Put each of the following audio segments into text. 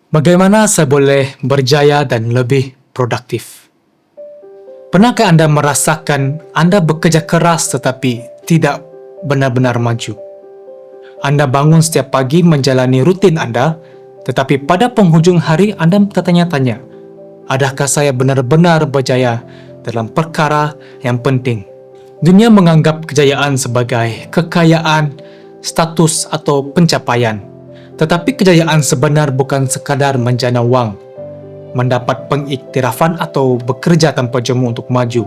Bagaimana saya boleh berjaya dan lebih produktif? Pernahkah Anda merasakan Anda bekerja keras tetapi tidak benar-benar maju? Anda bangun setiap pagi menjalani rutin Anda, tetapi pada penghujung hari Anda bertanya-tanya, adakah saya benar-benar berjaya dalam perkara yang penting? Dunia menganggap kejayaan sebagai kekayaan, status atau pencapaian. Tetapi kejayaan sebenar bukan sekadar menjana wang, mendapat pengiktirafan atau bekerja tanpa jemu untuk maju.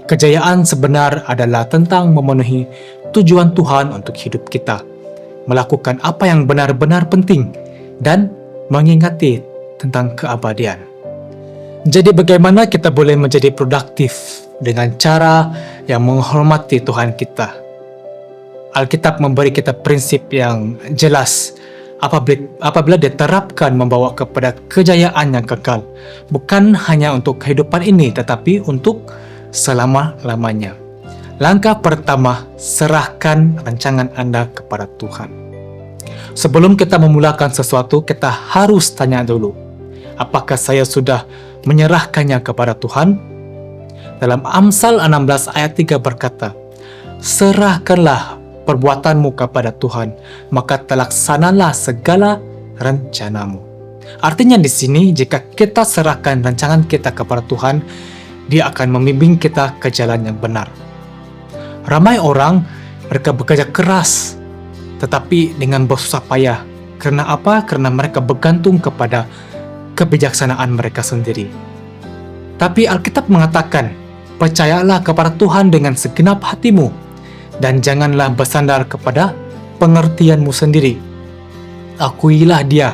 Kejayaan sebenar adalah tentang memenuhi tujuan Tuhan untuk hidup kita, melakukan apa yang benar-benar penting, dan mengingati tentang keabadian. Jadi bagaimana kita boleh menjadi produktif dengan cara yang menghormati Tuhan kita? Alkitab memberi kita prinsip yang jelas apabila diterapkan membawa kepada kejayaan yang kekal, bukan hanya untuk kehidupan ini tetapi untuk selama-lamanya. Langkah pertama, serahkan rancangan Anda kepada Tuhan. Sebelum kita memulakan sesuatu, kita harus tanya dulu, apakah saya sudah menyerahkannya kepada Tuhan? Dalam Amsal 16 ayat 3 berkata, serahkanlah perbuatanmu kepada Tuhan, maka terlaksanalah segala rencanamu. Artinya di sini, jika kita serahkan rancangan kita kepada Tuhan, Dia akan membimbing kita ke jalan yang benar. Ramai orang, mereka bekerja keras, tetapi dengan bersusah payah. Karena apa? Karena mereka bergantung kepada kebijaksanaan mereka sendiri. Tapi Alkitab mengatakan, percayalah kepada Tuhan dengan segenap hatimu, dan janganlah bersandar kepada pengertianmu sendiri. Akuilah Dia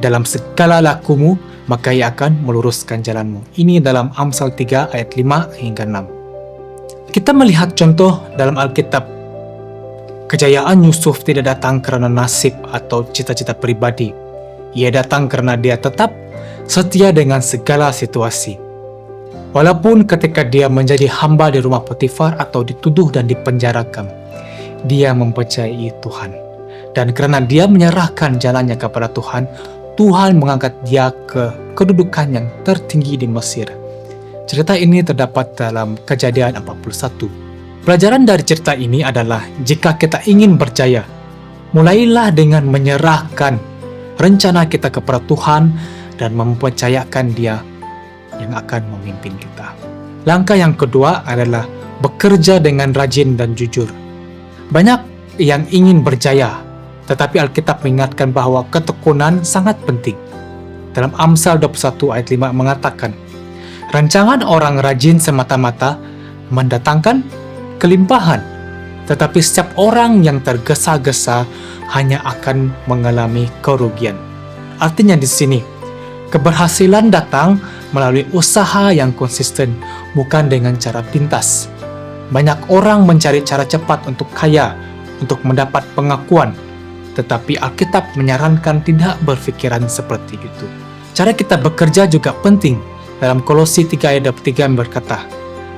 dalam segala lakumu, maka Ia akan meluruskan jalanmu. Ini dalam Amsal 3 ayat 5 hingga 6. Kita melihat contoh dalam Alkitab. Kejayaan Yusuf tidak datang karena nasib atau cita-cita pribadi. Ia datang karena dia tetap setia dengan segala situasi. Walaupun ketika dia menjadi hamba di rumah Potifar atau dituduh dan dipenjarakan, dia mempercayai Tuhan. Dan karena dia menyerahkan jalannya kepada Tuhan, Tuhan mengangkat dia ke kedudukan yang tertinggi di Mesir. Cerita ini terdapat dalam Kejadian 41. Pelajaran dari cerita ini adalah, jika kita ingin berjaya, mulailah dengan menyerahkan rencana kita kepada Tuhan dan mempercayakan Dia yang akan memimpin kita. Langkah yang kedua adalah bekerja dengan rajin dan jujur. Banyak yang ingin berjaya, tetapi Alkitab mengingatkan bahwa ketekunan sangat penting. Dalam Amsal 21 ayat 5 mengatakan, rancangan orang rajin semata-mata mendatangkan kelimpahan, tetapi setiap orang yang tergesa-gesa hanya akan mengalami kerugian. Artinya di sini, keberhasilan datang melalui usaha yang konsisten, bukan dengan cara pintas. Banyak orang mencari cara cepat untuk kaya, untuk mendapat pengakuan, tetapi Alkitab menyarankan tidak berpikiran seperti itu. Cara kita bekerja juga penting. Dalam Kolose 3 ayat 3 berkata,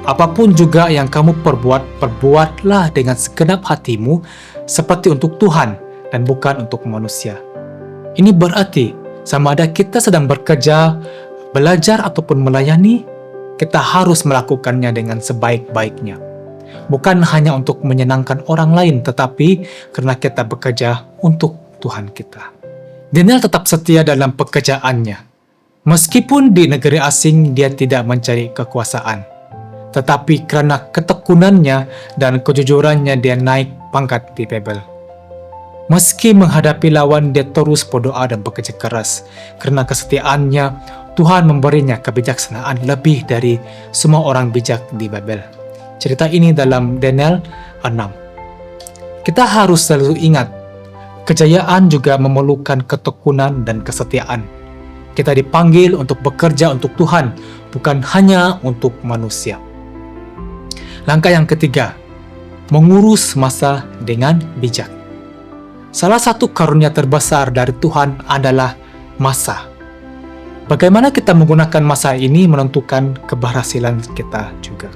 apapun juga yang kamu perbuat, perbuatlah dengan segenap hatimu seperti untuk Tuhan dan bukan untuk manusia. Ini berarti sama ada kita sedang bekerja, belajar ataupun melayani, kita harus melakukannya dengan sebaik-baiknya. Bukan hanya untuk menyenangkan orang lain, tetapi karena kita bekerja untuk Tuhan kita. Daniel tetap setia dalam pekerjaannya. Meskipun di negeri asing dia tidak mencari kekuasaan, tetapi karena ketekunannya dan kejujurannya dia naik pangkat di Babel. Meski menghadapi lawan, dia terus berdoa dan bekerja keras. Karena kesetiaannya, Tuhan memberinya kebijaksanaan lebih dari semua orang bijak di Babel. Cerita ini dalam Daniel 6. Kita harus selalu ingat, kejayaan juga memerlukan ketekunan dan kesetiaan. Kita dipanggil untuk bekerja untuk Tuhan, bukan hanya untuk manusia. Langkah yang ketiga, mengurus masa dengan bijak. Salah satu karunia terbesar dari Tuhan adalah masa. Bagaimana kita menggunakan masa ini menentukan keberhasilan kita juga.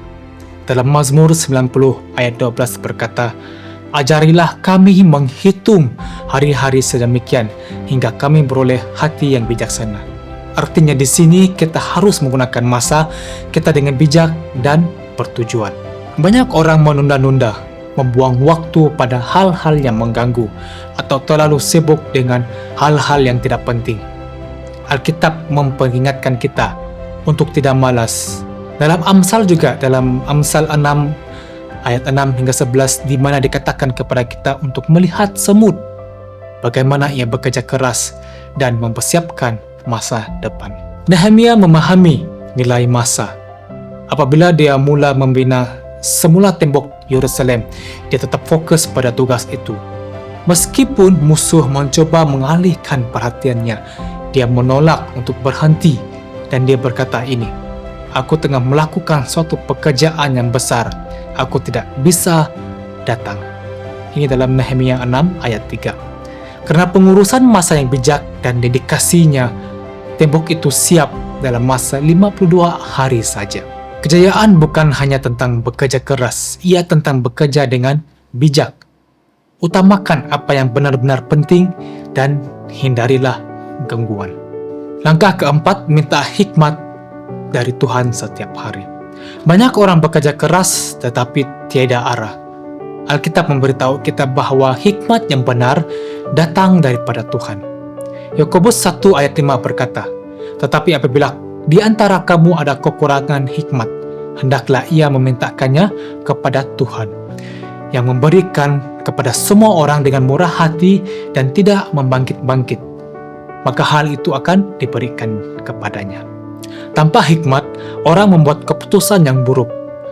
Dalam Mazmur 90 ayat 12 berkata, Ajarilah kami menghitung hari-hari sedemikian hingga kami beroleh hati yang bijaksana. Artinya di sini kita harus menggunakan masa kita dengan bijak dan bertujuan. Banyak orang menunda-nunda, membuang waktu pada hal-hal yang mengganggu atau terlalu sibuk dengan hal-hal yang tidak penting. Alkitab memperingatkan kita untuk tidak malas. Dalam Amsal juga, dalam Amsal 6 ayat 6 hingga 11, di mana dikatakan kepada kita untuk melihat semut, bagaimana ia bekerja keras dan mempersiapkan masa depan. Nehemia memahami nilai masa. Apabila dia mula membina semula tembok Yerusalem, dia tetap fokus pada tugas itu. Meskipun musuh mencoba mengalihkan perhatiannya, dia menolak untuk berhenti dan dia berkata ini, "Aku tengah melakukan suatu pekerjaan yang besar. Aku tidak bisa datang." Ini dalam Nehemia 6 ayat 3. Karena pengurusan masa yang bijak dan dedikasinya, tembok itu siap dalam masa 52 hari saja. Kejayaan bukan hanya tentang bekerja keras, ia tentang bekerja dengan bijak. Utamakan apa yang benar-benar penting dan hindarilah gangguan. Langkah keempat, minta hikmat dari Tuhan setiap hari. Banyak orang bekerja keras tetapi tiada arah. Alkitab memberitahu kita bahwa hikmat yang benar datang daripada Tuhan. Yakobus 1 ayat 5 berkata, "Tetapi apabila di antara kamu ada kekurangan hikmat, hendaklah ia memintakannya kepada Tuhan, yang memberikan kepada semua orang dengan murah hati dan tidak membangkit-bangkit, maka hal itu akan diberikan kepadanya." Tanpa hikmat, orang membuat keputusan yang buruk.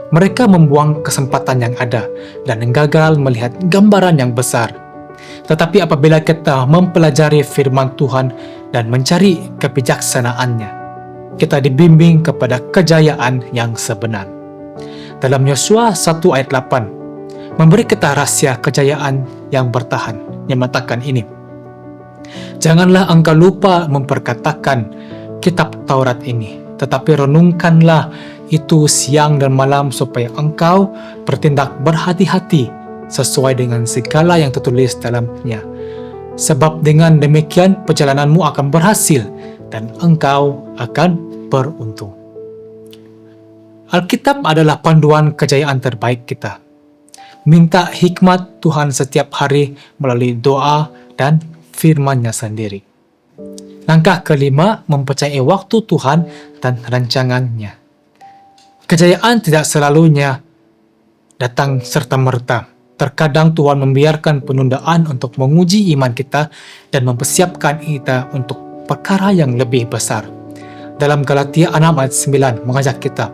Mereka membuang kesempatan yang ada dan gagal melihat gambaran yang besar. Tetapi apabila kita mempelajari firman Tuhan dan mencari kebijaksanaannya, kita dibimbing kepada kejayaan yang sebenar. Dalam Yosua 1 ayat 8, memberi kita rahasia kejayaan yang bertahan, yang mengatakan ini, "Janganlah engkau lupa memperkatakan kitab Taurat ini, tetapi renungkanlah itu siang dan malam supaya engkau bertindak berhati-hati sesuai dengan segala yang tertulis dalamnya. Sebab dengan demikian perjalananmu akan berhasil dan engkau akan beruntung." Alkitab adalah panduan kejayaan terbaik kita. Minta hikmat Tuhan setiap hari melalui doa dan firman-Nya sendiri. Langkah kelima, mempercayai waktu Tuhan dan rancangan-Nya. Kejayaan tidak selalunya datang serta-merta. Terkadang Tuhan membiarkan penundaan untuk menguji iman kita dan mempersiapkan kita untuk perkara yang lebih besar. Dalam Galatia 6 ayat 9 mengajak kita,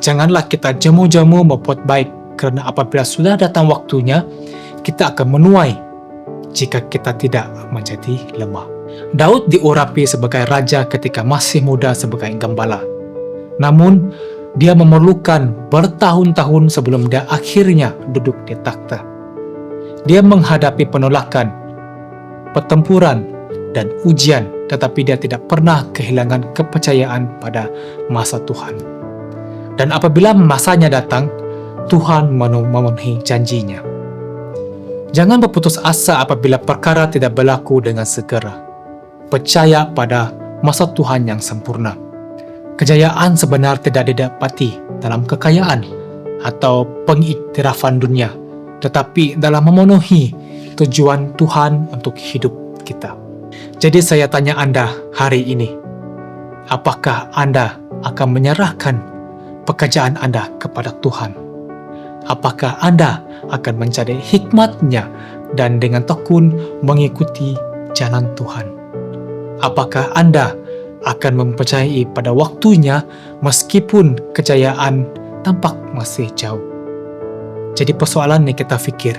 "Janganlah kita jemu-jemu berbuat baik, kerana apabila sudah datang waktunya, kita akan menuai jika kita tidak menjadi lemah." Daud diurapi sebagai raja ketika masih muda sebagai gembala. Namun, dia memerlukan bertahun-tahun sebelum dia akhirnya duduk di takhta. Dia menghadapi penolakan, pertempuran, dan ujian, tetapi dia tidak pernah kehilangan kepercayaan pada masa Tuhan. Dan apabila masanya datang, Tuhan memenuhi janjinya. Jangan berputus asa apabila perkara tidak berlaku dengan segera. Percaya pada masa Tuhan yang sempurna. Kejayaan sebenar tidak didapati dalam kekayaan atau pengiktirafan dunia, tetapi dalam memenuhi tujuan Tuhan untuk hidup kita. Jadi saya tanya Anda hari ini, apakah Anda akan menyerahkan pekerjaan Anda kepada Tuhan? Apakah Anda akan mencari hikmat-Nya dan dengan tekun mengikuti jalan Tuhan? Apakah Anda akan mempercayai pada waktunya meskipun kejayaan tampak masih jauh? Jadi persoalan yang kita fikir,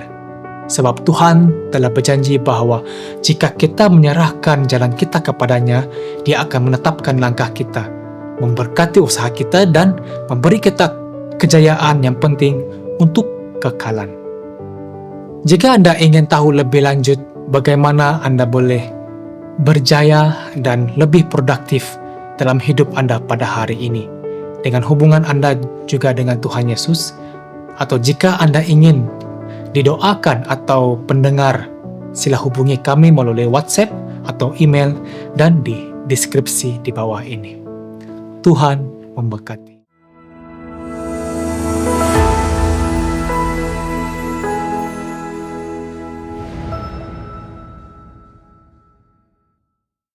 sebab Tuhan telah berjanji bahawa jika kita menyerahkan jalan kita kepadanya, Dia akan menetapkan langkah kita, memberkati usaha kita dan memberi kita kejayaan yang penting untuk kekalan. Jika Anda ingin tahu lebih lanjut bagaimana Anda boleh berjaya dan lebih produktif dalam hidup Anda pada hari ini, dengan hubungan Anda juga dengan Tuhan Yesus, atau jika Anda ingin didoakan atau pendengar, sila hubungi kami melalui WhatsApp atau email dan di deskripsi di bawah ini. Tuhan memberkati.